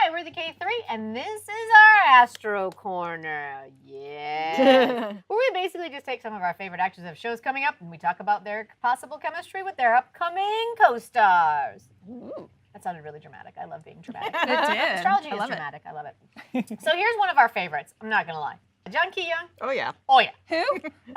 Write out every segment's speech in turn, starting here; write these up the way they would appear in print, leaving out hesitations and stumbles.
Hi, we're the K3, and this is our Astro Corner. Yeah. Where we basically just take some of our favorite actors of shows coming up, and we talk about their possible chemistry with their upcoming co-stars. Ooh. That sounded really dramatic. I love being dramatic. It did. Astrology is dramatic. I love it. So here's one of our favorites. I'm not going to lie. Jang Ki Yong. Oh, yeah. Oh, yeah. Who?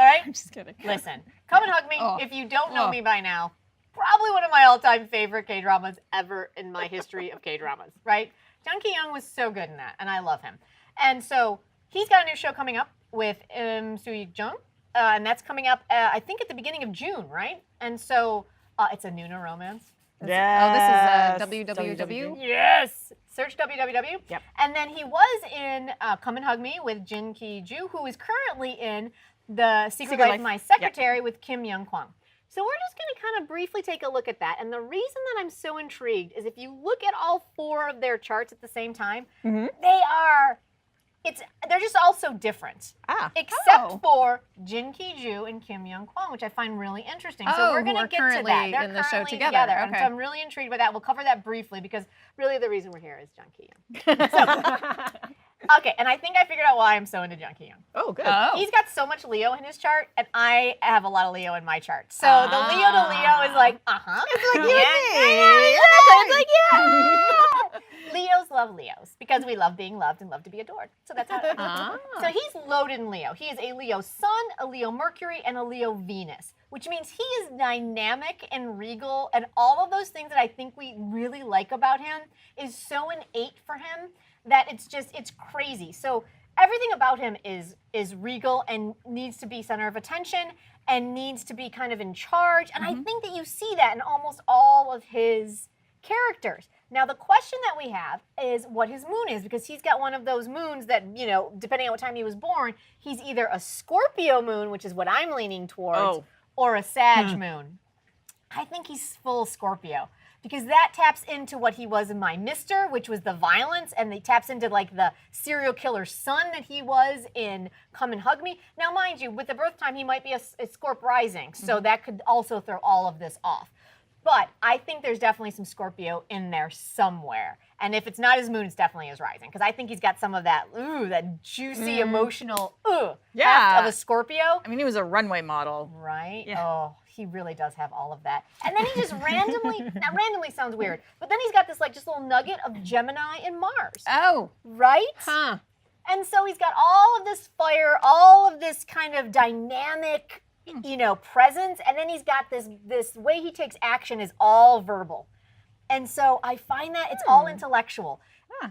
All right? I'm just kidding. Listen, come and hug me. Oh. If you don't know me by now, probably one of my all-time favorite K-dramas ever in my history of K-dramas, right? Jang Ki Yong was so good in that, and I love him. And so he's got a new show coming up with Jung, and that's coming up, I think, at the beginning of June, right? And so it's a Noona Romance. Yes. Oh, this is WWW? Yes. Search www. Yep. And then he was in Come and Hug Me with Jin Ki Joo, who is currently in The Secret Life of My Secretary with Kim Young Kwang. So we're just going to kind of briefly take a look at that. And the reason that I'm so intrigued is if you look at all four of their charts at the same time, they're just all so different. Except for Jin Ki Joo and Kim Young Kwang, which I find really interesting. So we're going to get to that. They're in the show currently together. And so I'm really intrigued by that. We'll cover that briefly because really the reason we're here is Jang Ki Yong. Okay, and I think I figured out why I'm so into Jang Ki Yong. Oh, good. He's got so much Leo in his chart, and I have a lot of Leo in my chart. So the Leo to Leo is like, It's like you and me. Leos love Leos because we love being loved and love to be adored. So that's how it is. So he's loaded in Leo. He is a Leo Sun, a Leo Mercury, and a Leo Venus, which means he is dynamic and regal, and all of those things that I think we really like about him is so innate for him that it's crazy. So everything about him is regal and needs to be center of attention and needs to be kind of in charge. And I think that you see that in almost all of his characters. Now, the question that we have is what his moon is, because he's got one of those moons that, you know, depending on what time he was born, he's either a Scorpio moon, which is what I'm leaning towards, or a Sag moon. I think he's full Scorpio, because that taps into what he was in My Mister, which was the violence, and it taps into like the serial killer son that he was in Come and Hug Me. Now, mind you, with the birth time, he might be a Scorp rising, so that could also throw all of this off. But I think there's definitely some Scorpio in there somewhere. And if it's not his moon, it's definitely his rising. Because I think he's got some of that, that juicy, emotional, heft of a Scorpio. I mean, he was a runway model. Right? Yeah. Oh, he really does have all of that. And then he just randomly, now randomly sounds weird, but then he's got this like just little nugget of Gemini and Mars. Oh. Right? Huh. And so he's got all of this fire, all of this kind of dynamic, you know, presence, and then he's got this way he takes action is all verbal. And so I find that it's all intellectual.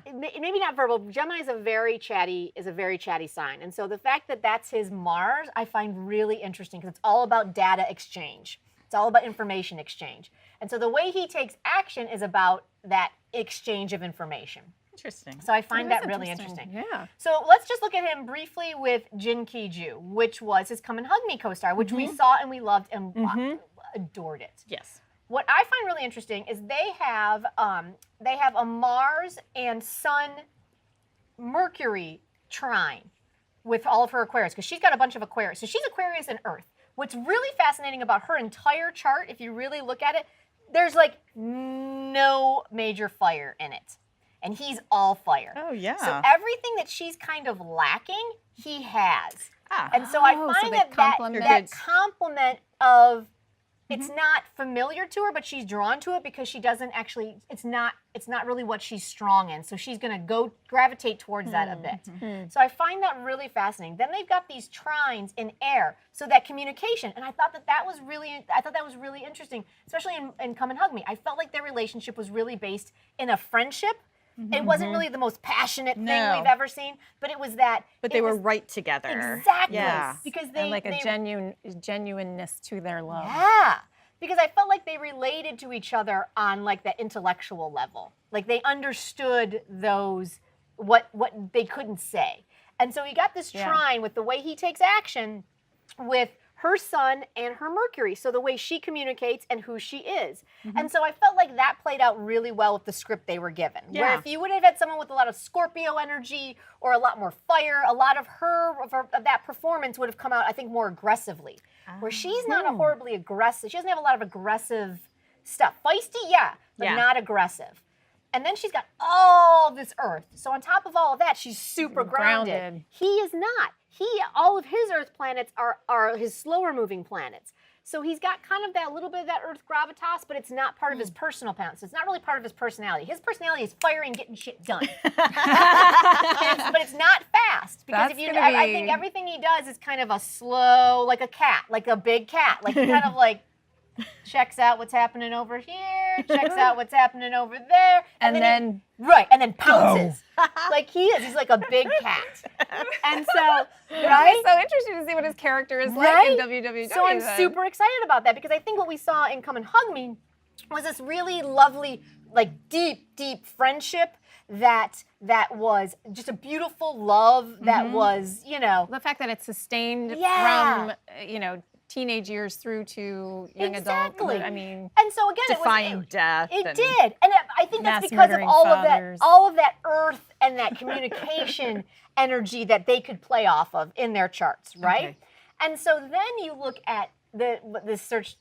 Maybe not verbal. Gemini is a very chatty sign. And so the fact that that's his Mars, I find really interesting because it's all about data exchange. It's all about information exchange. And so the way he takes action is about that exchange of information. Interesting. So I find that really interesting. Yeah. So let's just look at him briefly with Jin Ki Joo, which was his Come and Hug Me co-star, which we saw and we loved and adored it. Yes. What I find really interesting is they have a Mars and Sun Mercury trine with all of her Aquarius, because she's got a bunch of Aquarius. So she's Aquarius and Earth. What's really fascinating about her entire chart, if you really look at it, there's like no major fire in it. And he's all fire. Oh, yeah. So everything that she's kind of lacking, he has. And so I find that complement of, it's not familiar to her, but she's drawn to it because she doesn't actually, it's not really what she's strong in. So she's going to gravitate towards that a bit. So I find that really fascinating. Then they've got these trines in air, so that communication. And I thought that was really interesting, especially in Come and Hug Me. I felt like their relationship was really based in a friendship. It wasn't really the most passionate thing we've ever seen, but it was that. But they were right together. Exactly. Yeah. Because and like a genuineness to their love. Yeah. Because I felt like they related to each other on like that intellectual level. Like they understood what they couldn't say. And so he got this trine with the way he takes action with her Sun and her Mercury, so the way she communicates and who she is. And so I felt like that played out really well with the script they were given. Yeah. Where if you would have had someone with a lot of Scorpio energy or a lot more fire, a lot of that performance would have come out, I think, more aggressively. Where she's not a horribly aggressive, she doesn't have a lot of aggressive stuff. Feisty, yeah, but not aggressive. And then she's got all this earth. So on top of all of that, she's super grounded. Grounded. He is not. All of his earth planets are his slower moving planets. So he's got kind of that little bit of that earth gravitas, but it's not part of his personal planet. So it's not really part of his personality. His personality is fiery and getting shit done. But it's not fast. Because That's I think everything he does is kind of a slow, like a cat, like a big cat. Like he kind of like checks out what's happening over here, checks out what's happening over there. And then and then pounces. Like he is. He's like a big cat. And so, it's so interesting to see what his character is like in WWW. So I'm then. super excited about that because I think what we saw in Come and Hug Me was this really lovely, like deep, deep friendship that was just a beautiful love that was, you know. The fact that it's sustained Yeah. from, you know, teenage years through to young Exactly. adult. I mean, And so again, Defying death. It and- did, and I think that's Mass because of murdering all fathers. of that earth and that communication energy that they could play off of in their charts, right? Okay. And so then you look at the search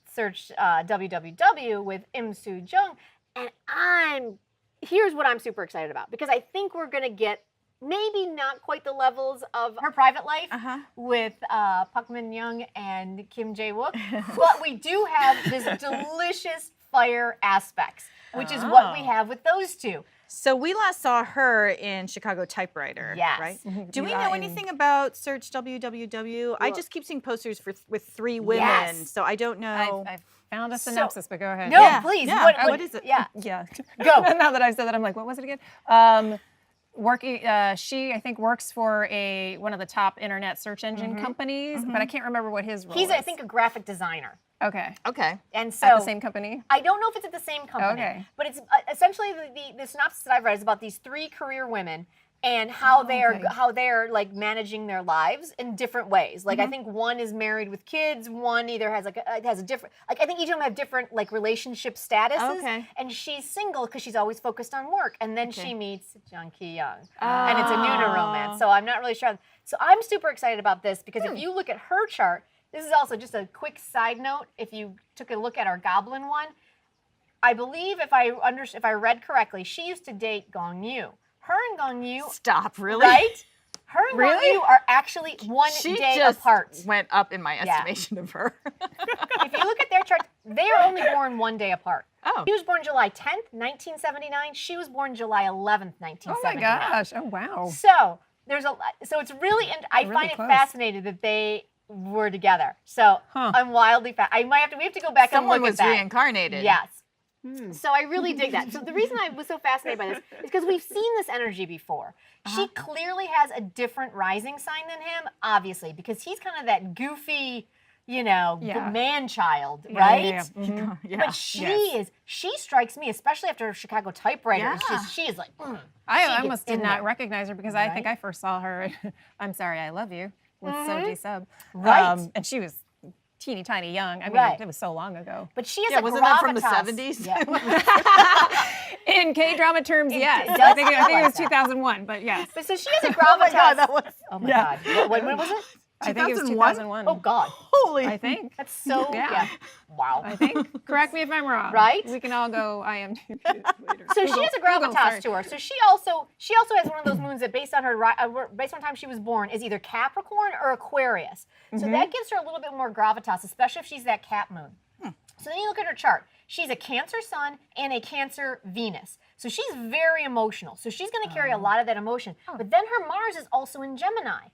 WWW with Im Soo Jung, and here's what I'm super excited about because I think we're gonna get maybe not quite the levels of her private life with Park Min Young and Kim Jae Wook, but we do have this delicious fire aspects, which is what we have with those two. So we last saw her in Chicago Typewriter, Yes. right? Do we Yeah, know in- anything about Search WWW? I just keep seeing posters with 3 women, Yes. so I don't know. I've found a synopsis, but go ahead. No, Yeah, please. yeah. What is it? Yeah. Yeah. Go. Now that I've said that, I'm like, what was it again? She, I think, works for one of the top internet search engine companies, but I can't remember what his role He's, is. I think, a graphic designer. Okay. Okay. And so At the same company? I don't know if it's at the same company, Okay. but it's essentially the synopsis that I've read is about these 3 career women and how they're like managing their lives in different ways. Like I think one is married with kids, one either has has a different, like I think each of them have different like relationship statuses. Okay. And she's single because she's always focused on work. And then she meets Jang Ki Yong, and it's a Noona romance. So I'm not really sure. So I'm super excited about this because if you look at her chart, this is also just a quick side note. If you took a look at our Goblin one, I believe if I read correctly, she used to date Gong Yu. Her and Gong Yu, Stop, really? right? Her and Gong Yu are actually one She day just apart. went up in my estimation of her. If you look at their charts, they are only born one day apart. Oh. He was born July 10th, 1979. She was born July 11th, 1979. Oh my gosh. Oh, wow. So so it's really, I Really find it close. fascinating that they were together. So I'm wildly we have to go back Someone and look was at that. reincarnated. Yes. So I really dig that. So the reason I was so fascinated by this is because we've seen this energy before. She clearly has a different rising sign than him, obviously, because he's kind of that goofy, you know, man-child, right? Yeah. But she strikes me, especially after Chicago Typewriter. Yeah. She is like, I gets almost did in not there. recognize her because I think I first saw her I'm Sorry, I Love You with Soji Sub. Right. And she was teeny tiny young. I mean, Right. it was so long ago. but she is Yeah, a wasn't that from the gravitas. 70s? Yeah. In K-drama terms, yes. does I think feel it like was that. 2001, but yes. But so she has a gravitas. Oh my Yeah. God. When was it? I think it was 2001? 2001. Oh God. Holy. I think. That's so, Yeah. Wow. I think. Correct me if I'm wrong. Right? We can all go IMDb later. So she has a gravitas to her. So she also has one of those moons that based on the time she was born is either Capricorn or Aquarius. So that gives her a little bit more gravitas, especially if she's that Cap moon. So then you look at her chart. She's a Cancer Sun and a Cancer Venus. So she's very emotional. So she's going to carry a lot of that emotion. But then her Mars is also in Gemini.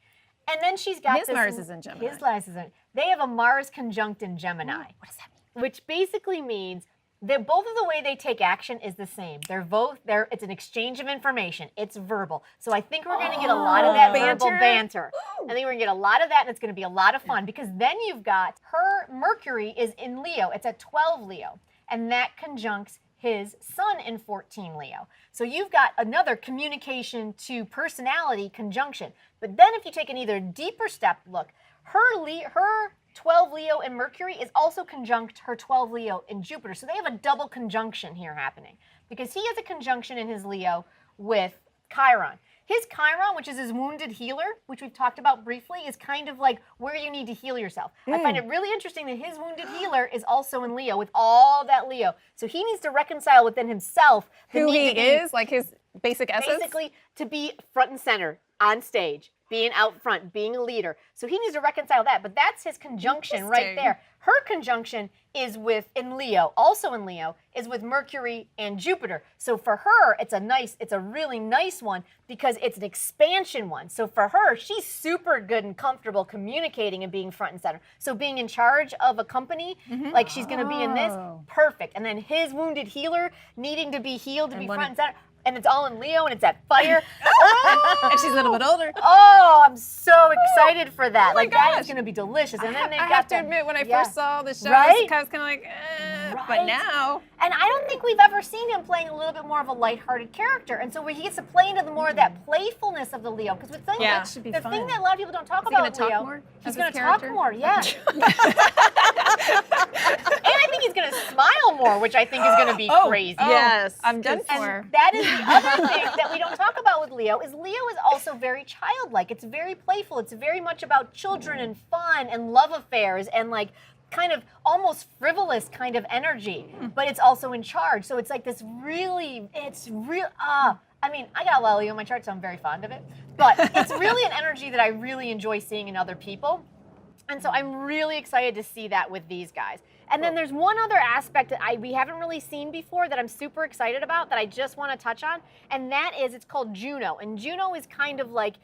And then she's got His Mars is in Gemini. His Mars is in. They have a Mars conjunct in Gemini. What does that mean? Which basically means that both of the way they take action is the same. It's an exchange of information. It's verbal. So I think we're going to get a lot of that verbal banter. I think we're going to get a lot of that, and it's going to be a lot of fun because then you've got her Mercury is in Leo. It's at 12 Leo, and that conjuncts his Sun in 14 Leo. So you've got another communication to personality conjunction. But then if you take an either deeper step look, her 12 Leo in Mercury is also conjunct her 12 Leo in Jupiter. So they have a double conjunction here happening because he has a conjunction in his Leo with Chiron. His Chiron, which is his wounded healer, which we've talked about briefly, is kind of like where you need to heal yourself. I find it really interesting that his wounded healer is also in Leo with all that Leo. So he needs to reconcile within himself Who he is, like his basic essence. basically to be front and center on stage, being out front, being a leader. So he needs to reconcile that, but that's his conjunction right there. Her conjunction is in Leo, also in Leo, is with Mercury and Jupiter. So for her, it's a really nice one because it's an expansion one. So for her, she's super good and comfortable communicating and being front and center. So being in charge of a company, like she's gonna be in this, perfect. And then his wounded healer needing to be healed to be front and center. And it's all in Leo, and it's at fire. And she's a little bit older. Oh, I'm so excited for that. Oh my like, that gosh. is going to be delicious. And then they've I got have to admit, when I first saw the show, Right? I was kind of like, Right? but now. And I don't think we've ever seen him playing a little bit more of a lighthearted character. And so where he gets to play into more of that playfulness of the Leo. Because the thing That should be the fun. thing that a lot of people don't talk Is he about gonna talk Leo, more he's as going his to talk character? more, yeah. And I think he's going to smile more, which I think is going to be crazy. Yes. I'm done And for. that is the other thing that we don't talk about with Leo is Leo is also very childlike. It's very playful. It's very much about children and fun and love affairs and like kind of almost frivolous kind of energy, but it's also in charge. So it's like this really, I mean, I got a lot of Leo in my chart, so I'm very fond of it. But it's really an energy that I really enjoy seeing in other people. And so I'm really excited to see that with these guys. And then there's one other aspect that we haven't really seen before that I'm super excited about that I just want to touch on, and that is it's called Juno. And Juno is kind of like,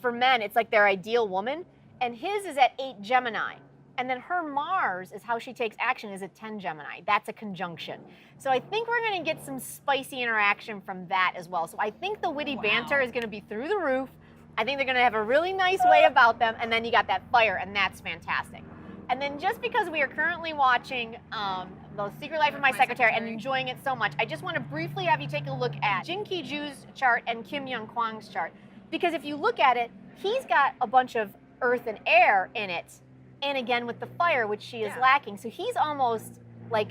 for men, it's like their ideal woman, and his is at 8 Gemini. And then her Mars is how she takes action is at 10 Gemini. That's a conjunction. So I think we're going to get some spicy interaction from that as well. So I think the witty banter is going to be through the roof. I think they're going to have a really nice way about them. And then you got that fire, and that's fantastic. And then just because we are currently watching The Secret Life of My Secretary and enjoying it so much, I just want to briefly have you take a look at Jin Ki Joo's chart and Kim Young Kwang's chart. Because if you look at it, he's got a bunch of earth and air in it. And again with the fire, which she is lacking. So he's almost like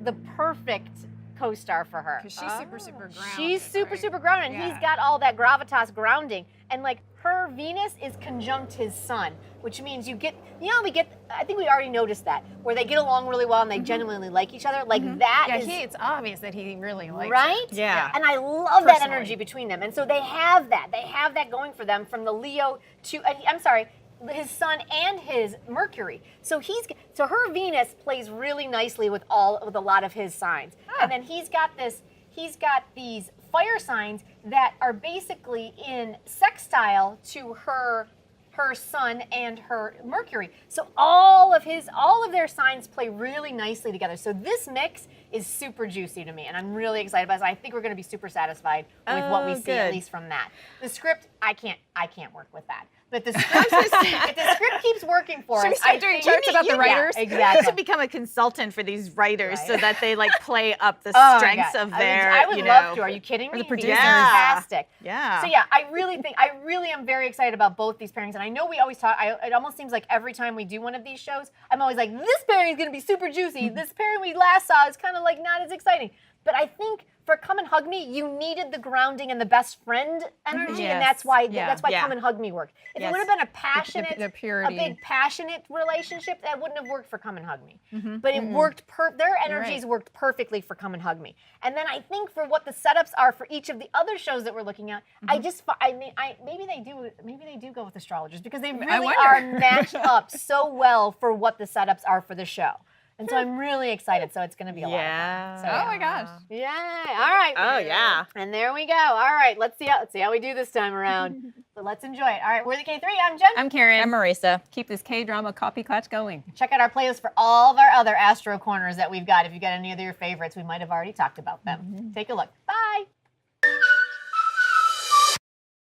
the perfect co-star for her. Because she's super, super grounded. She's super, right? super grounded, and he's got all that gravitas grounding. And like her Venus is conjunct his sun, which means I think we already noticed that, where they get along really well and they genuinely like each other. Like that is it's obvious that he really likes right? her. Yeah. And I love that Personally. energy between them. And so they have that. They have that going for them from the Leo to, his sun and his Mercury. So her Venus plays really nicely with a lot of his signs. And then he's got these fire signs that are basically in sextile to her sun and her Mercury. So all of their signs play really nicely together. So this mix is super juicy to me, and I'm really excited about it. So I think we're going to be super satisfied with what we see, at least from that. The script, I can't work with that. But the script, if the script keeps working for us, we start doing charts about the writers? Yeah, You need exactly. to become a consultant for these writers so that they like play up the Oh my strengths God. of their. I would love to. Are you kidding me? the It'd be producers. fantastic. Yeah. So yeah, I really am very excited about both these pairings. And I know we always talk. It almost seems like every time we do one of these shows, I'm always like, this pairing is going to be super juicy. This pairing we last saw is kind of like not as exciting. But I think for Come and Hug Me, you needed the grounding and the best friend energy, and that's why Come and Hug Me worked. If it would have been a passionate, the purity. a big passionate relationship, that wouldn't have worked for Come and Hug Me. But it worked. Their energies worked perfectly for Come and Hug Me. And then I think for what the setups are for each of the other shows that we're looking at, maybe they do go with astrologers because they really are matched up so well for what the setups are for the show. And so I'm really excited. So it's going to be a lot of fun. So, Oh my gosh. Yay. All right. Oh yeah. And there we go. All right. Let's see how we do this time around. So let's enjoy it. All right. We're the K3. I'm Jen. I'm Karen. I'm Marisa. Keep this K-drama copy clutch going. Check out our playlist for all of our other Astro corners that we've got. If you got any of your favorites, we might have already talked about them. Take a look. Bye.